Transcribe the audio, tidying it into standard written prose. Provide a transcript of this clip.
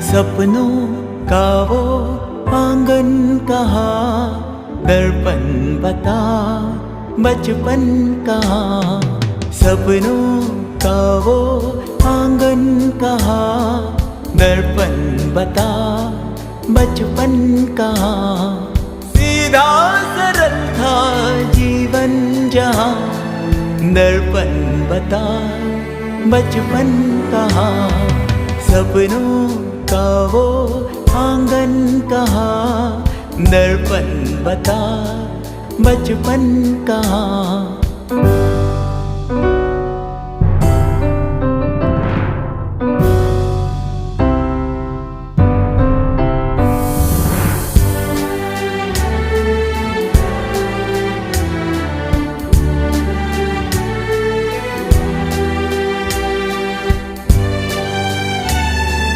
सपनों का वो आंगन कहाँ, दर्पण बता बचपन कहाँ। सपनों का वो आंगन कहाँ, दर्पण बता बचपन कहाँ। सीधा सरल था जीवन जहाँ, दर्पण बता बचपन कहाँ। सपनों का वो आंगन कहाँ, दर्पण बता बचपन कहाँ।